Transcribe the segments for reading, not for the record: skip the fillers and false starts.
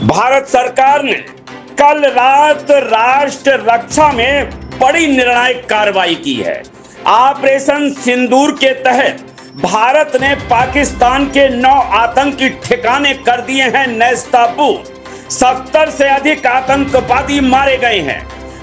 भारत सरकार ने कल रात राष्ट्र रक्षा में बड़ी निर्णायक कार्रवाई की है। ऑपरेशन सिंदूर के तहत भारत ने पाकिस्तान के 9 आतंकी ठिकाने कर दिए हैं नैस्ताबूद। 70 से अधिक आतंकवादी मारे गए हैं।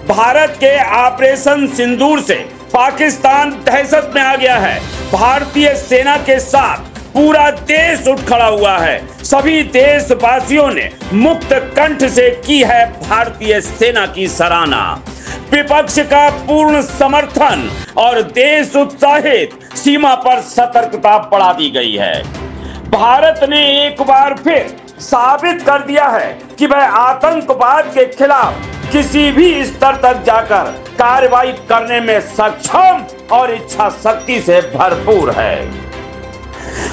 भारत के ऑपरेशन सिंदूर से पाकिस्तान दहशत में आ गया है। भारतीय सेना के साथ पूरा देश उठ खड़ा हुआ है। सभी देशवासियों ने मुक्त कंठ से की है भारतीय सेना की सराहना। विपक्ष का पूर्ण समर्थन और देश उत्साहित, सीमा पर सतर्कता बढ़ा दी गई है। भारत ने एक बार फिर साबित कर दिया है कि वह आतंकवाद के खिलाफ किसी भी स्तर तक जाकर कार्रवाई करने में सक्षम और इच्छा शक्ति से भरपूर है।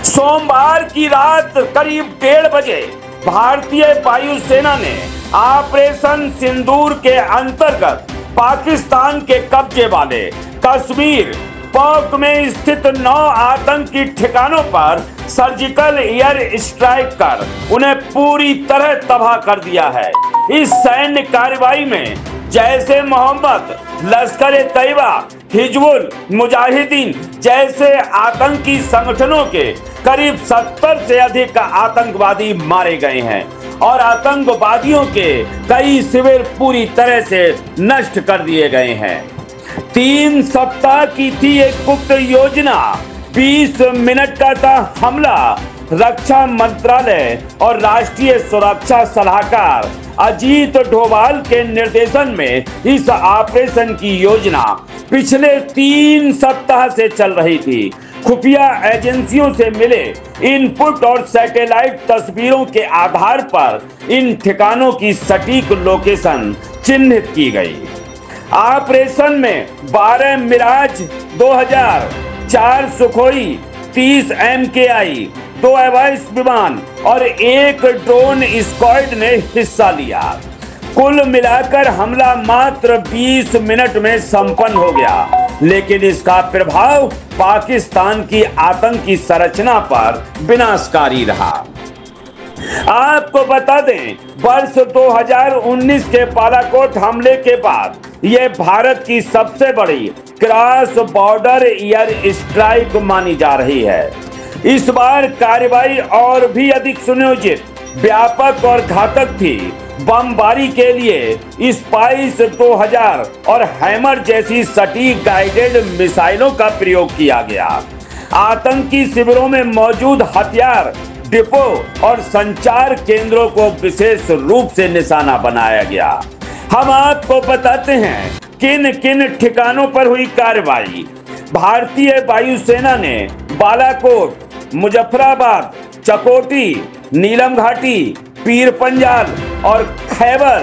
सोमवार की रात करीब 1:30 बजे भारतीय वायुसेना ने ऑपरेशन सिंदूर के अंतर्गत पाकिस्तान के कब्जे वाले कश्मीर पाक में स्थित 9 आतंकी ठिकानों पर सर्जिकल एयर स्ट्राइक कर उन्हें पूरी तरह तबाह कर दिया है। इस सैन्य कार्रवाई में जैसे मोहम्मद, लश्कर-ए-तैयबा, हिजबुल मुजाहिदीन जैसे आतंकी संगठनों के करीब 70 से अधिक आतंकवादी मारे गए हैं और आतंकवादियों के कई शिविर पूरी तरह से नष्ट कर दिए गए हैं। 3 सप्ताह की थी एक गुप्त योजना। 20 मिनट का था हमला। रक्षा मंत्रालय और राष्ट्रीय सुरक्षा सलाहकार अजीत डोभाल के निर्देशन में इस ऑपरेशन की योजना पिछले 3 सप्ताह से चल रही थी। खुफिया एजेंसियों से मिले इनपुट और सैटेलाइट तस्वीरों के आधार पर इन ठिकानों की सटीक लोकेशन चिन्हित की गई। ऑपरेशन में 12 मिराज 2000, 4 सुखोई 30 MKI, 2 एवाइस विमान और 1 ड्रोन स्क्वाड ने हिस्सा लिया। कुल मिलाकर हमला मात्र 20 मिनट में संपन्न हो गया, लेकिन इसका प्रभाव पाकिस्तान की आतंकी संरचना पर विनाशकारी रहा। आपको बता दें, वर्ष 2019 के बालाकोट हमले के बाद यह भारत की सबसे बड़ी क्रॉस बॉर्डर एयर स्ट्राइक मानी जा रही है। इस बार कार्रवाई और भी अधिक सुनियोजित, व्यापक और घातक थी। बमबारी के लिए स्पाइस 2000 और हैमर जैसी सटीक गाइडेड मिसाइलों का प्रयोग किया गया। आतंकी शिविरों में मौजूद हथियार डिपो और संचार केंद्रों को विशेष रूप से निशाना बनाया गया। हम आपको बताते हैं किन किन ठिकानों पर हुई कार्रवाई। भारतीय वायुसेना ने बालाकोट, मुजफ्फराबाद, चकोटी, नीलम घाटी, पीर पंजाल और खैबर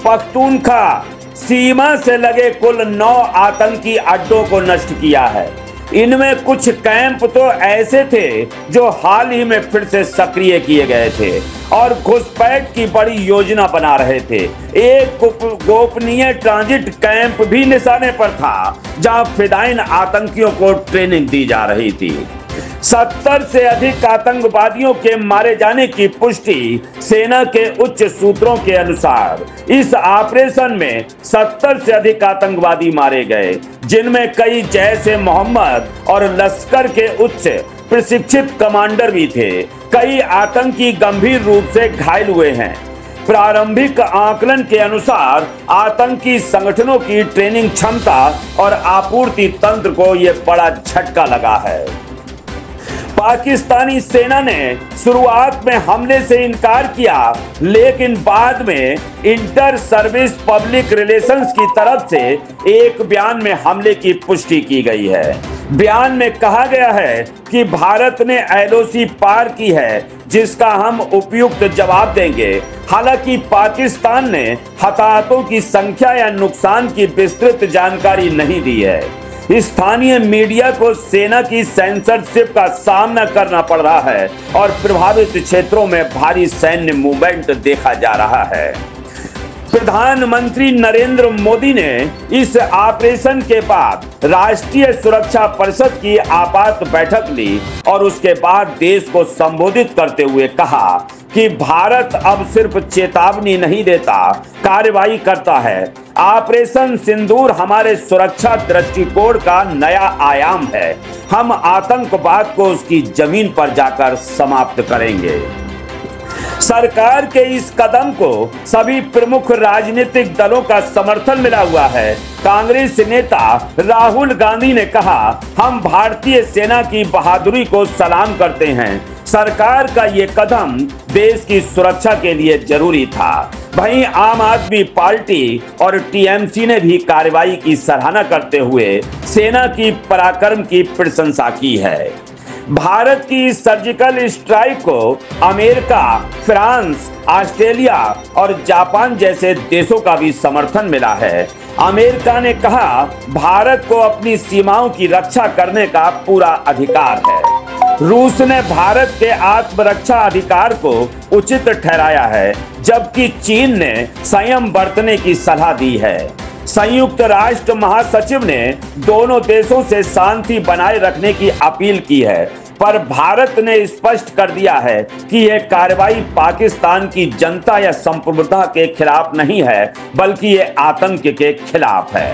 पख्तूनख्वा सीमा से लगे कुल 9 आतंकी अड्डों को नष्ट किया है। इनमें कुछ कैंप तो ऐसे थे जो हाल ही में फिर से सक्रिय किए गए थे और घुसपैठ की बड़ी योजना बना रहे थे। एक गोपनीय ट्रांजिट कैंप भी निशाने पर था, जहां फिदायीन आतंकियों को ट्रेनिंग दी जा रही थी। 70 से अधिक आतंकवादियों के मारे जाने की पुष्टि सेना के उच्च सूत्रों के अनुसार इस ऑपरेशन में 70 से अधिक आतंकवादी मारे गए, जिनमें कई जैश-ए मोहम्मद और लश्कर के उच्च प्रशिक्षित कमांडर भी थे। कई आतंकी गंभीर रूप से घायल हुए हैं। प्रारंभिक आकलन के अनुसार आतंकी संगठनों की ट्रेनिंग क्षमता और आपूर्ति तंत्र को यह बड़ा झटका लगा है। पाकिस्तानी सेना ने शुरुआत में हमले से इनकार किया, लेकिन बाद में इंटर सर्विस पब्लिक रिलेशंस की तरफ से एक बयान में हमले की पुष्टि की गई है। बयान में कहा गया है कि भारत ने LOC पार की है, जिसका हम उपयुक्त जवाब देंगे। हालांकि पाकिस्तान ने हताहतों की संख्या या नुकसान की विस्तृत जानकारी नहीं दी है। स्थानीय मीडिया को सेना की सेंसरशिप का सामना करना पड़ रहा है और प्रभावित क्षेत्रों में भारी सैन्य मूवमेंट देखा जा रहा है। प्रधानमंत्री नरेंद्र मोदी ने इस ऑपरेशन के बाद राष्ट्रीय सुरक्षा परिषद की आपात बैठक ली और उसके बाद देश को संबोधित करते हुए कहा कि भारत अब सिर्फ चेतावनी नहीं देता, कार्रवाई करता है। ऑपरेशन सिंदूर हमारे सुरक्षा दृष्टिकोण का नया आयाम है। हम आतंकवाद को उसकी जमीन पर जाकर समाप्त करेंगे। सरकार के इस कदम को सभी प्रमुख राजनीतिक दलों का समर्थन मिला हुआ है। कांग्रेस नेता राहुल गांधी ने कहा, हम भारतीय सेना की बहादुरी को सलाम करते हैं। सरकार का ये कदम देश की सुरक्षा के लिए जरूरी था। वहीं आम आदमी पार्टी और टीएमसी ने भी कार्रवाई की सराहना करते हुए सेना की पराक्रम की प्रशंसा की है। भारत की सर्जिकल स्ट्राइक को अमेरिका, फ्रांस, ऑस्ट्रेलिया और जापान जैसे देशों का भी समर्थन मिला है। अमेरिका ने कहा, भारत को अपनी सीमाओं की रक्षा करने का पूरा अधिकार है। रूस ने भारत के आत्मरक्षा अधिकार को उचित ठहराया है, जबकि चीन ने संयम बरतने की सलाह दी है। संयुक्त राष्ट्र महासचिव ने दोनों देशों से शांति बनाए रखने की अपील की है, पर भारत ने स्पष्ट कर दिया है कि यह कार्रवाई पाकिस्तान की जनता या संप्रभुता के खिलाफ नहीं है, बल्कि ये आतंक के खिलाफ है।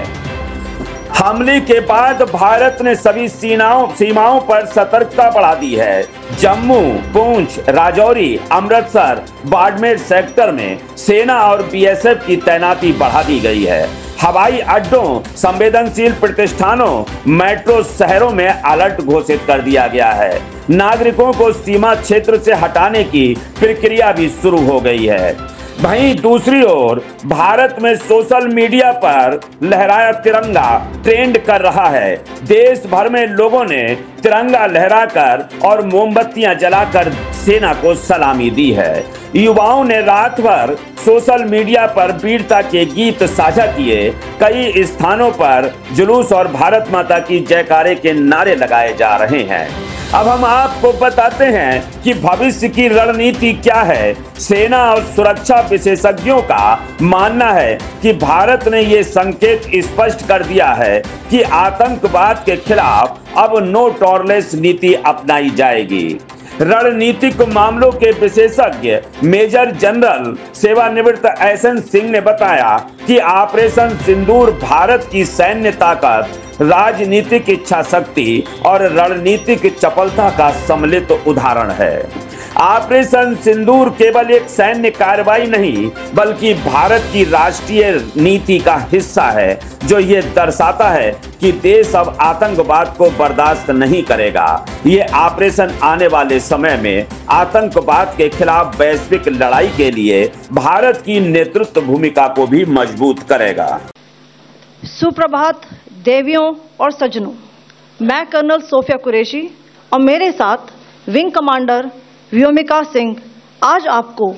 हमले के बाद भारत ने सभी सीमाओं पर सतर्कता बढ़ा दी है। जम्मू, पुंछ, राजौरी, अमृतसर, बाड़मेर सेक्टर में सेना और बीएसएफ की तैनाती बढ़ा दी गई है। हवाई अड्डों, संवेदनशील प्रतिष्ठानों, मेट्रो शहरों में अलर्ट घोषित कर दिया गया है। नागरिकों को सीमा क्षेत्र से हटाने की प्रक्रिया भी शुरू हो गई है। वहीं दूसरी ओर भारत में सोशल मीडिया पर लहराया तिरंगा ट्रेंड कर रहा है। देश भर में लोगों ने तिरंगा लहराकर और मोमबत्तियां जलाकर सेना को सलामी दी है। युवाओं ने रात भर सोशल मीडिया पर वीरता के गीत साझा किए। कई स्थानों पर जुलूस और भारत माता की जयकारे के नारे लगाए जा रहे हैं। अब हम आपको बताते हैं कि भविष्य की रणनीति क्या है। सेना और सुरक्षा विशेषज्ञों का मानना है कि भारत ने ये संकेत स्पष्ट कर दिया है कि आतंकवाद के खिलाफ अब नो टॉलरेंस नीति अपनाई जाएगी। रणनीतिक मामलों के विशेषज्ञ मेजर जनरल सेवानिवृत्त एसएन सिंह ने बताया कि ऑपरेशन सिंदूर भारत की सैन्य ताकत, राजनीतिक इच्छा शक्ति और रणनीतिक चपलता का सम्मिलित उदाहरण है। ऑपरेशन सिंदूर केवल एक सैन्य कार्रवाई नहीं, बल्कि भारत की राष्ट्रीय नीति का हिस्सा है, जो ये दर्शाता है कि देश अब आतंकवाद को बर्दाश्त नहीं करेगा। ये ऑपरेशन आने वाले समय में आतंकवाद के खिलाफ वैश्विक लड़ाई के लिए भारत की नेतृत्व भूमिका को भी मजबूत करेगा। सुप्रभात देवियों और सज्जनों, मैं कर्नल सोफिया कुरैशी और मेरे साथ विंग कमांडर व्योमिका सिंह आज आपको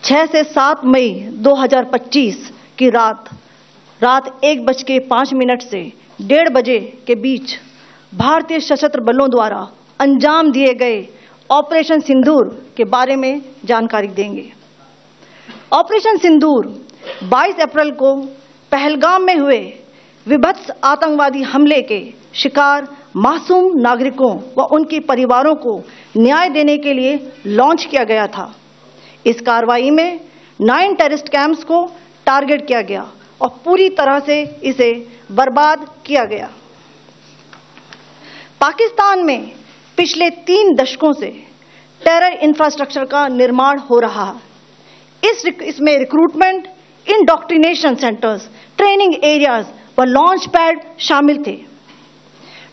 6 से 7 मई 2025 की रात 1:05 से 1:30 बजे के बीच भारतीय सशस्त्र बलों द्वारा अंजाम दिए गए ऑपरेशन सिंदूर के बारे में जानकारी देंगे। ऑपरेशन सिंदूर 22 अप्रैल को पहलगाम में हुए विभत्स आतंकवादी हमले के शिकार मासूम नागरिकों व उनके परिवारों को न्याय देने के लिए लॉन्च किया गया था। इस कार्रवाई में 9 टेररिस्ट कैंप्स को टारगेट किया गया और पूरी तरह से इसे बर्बाद किया गया। पाकिस्तान में पिछले 3 दशकों से टेरर इंफ्रास्ट्रक्चर का निर्माण हो रहा है। इसमें recruitment, indoctrination centres, training areas व लॉन्च पैड शामिल थे,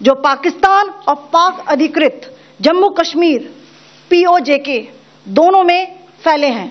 जो पाकिस्तान और पाक अधिकृत जम्मू कश्मीर POJK दोनों में फैले हैं।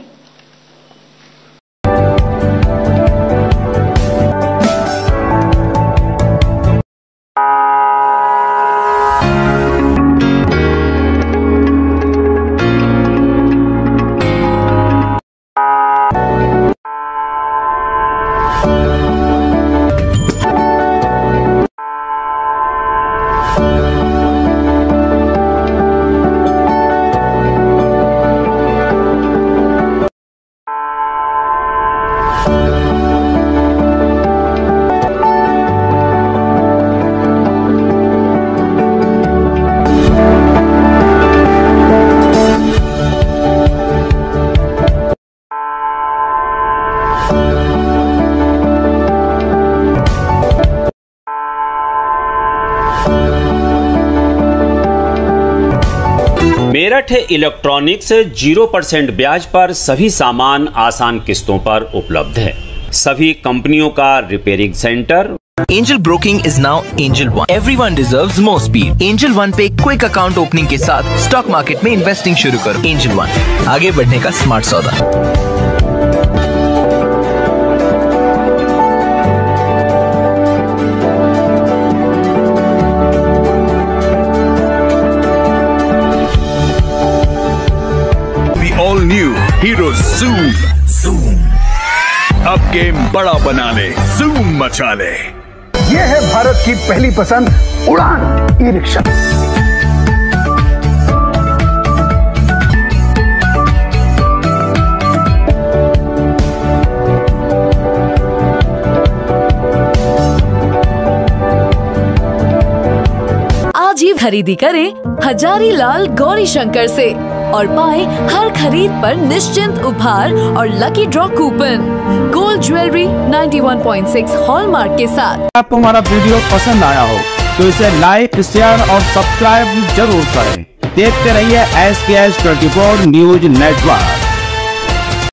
मेरठ इलेक्ट्रॉनिक्स 0% ब्याज पर सभी सामान आसान किस्तों पर उपलब्ध है। सभी कंपनियों का repairing centre. Angel Broking is now Angel One. Everyone deserves more speed. Angel One पे क्विक अकाउंट ओपनिंग के साथ स्टॉक मार्केट में इन्वेस्टिंग शुरू करो। Angel One, आगे बढ़ने का स्मार्ट सौदा। The all new Hero Zoom. अब गेम बड़ा बना ले, Zoom मचा ले। यह है भारत की पहली पसंद उड़ान ई रिक्शा। आज ही खरीदी करें हजारीलाल गौरी शंकर से और पाएं हर खरीद पर निश्चिंत उपहार और lucky draw coupon. Gold jewellery 91.6 hallmark के साथ। आपको हमारा वीडियो पसंद आया हो तो इसे लाइक, शेयर और सब्सक्राइब जरूर करें। देखते रहिए SKS 24 न्यूज नेटवर्क।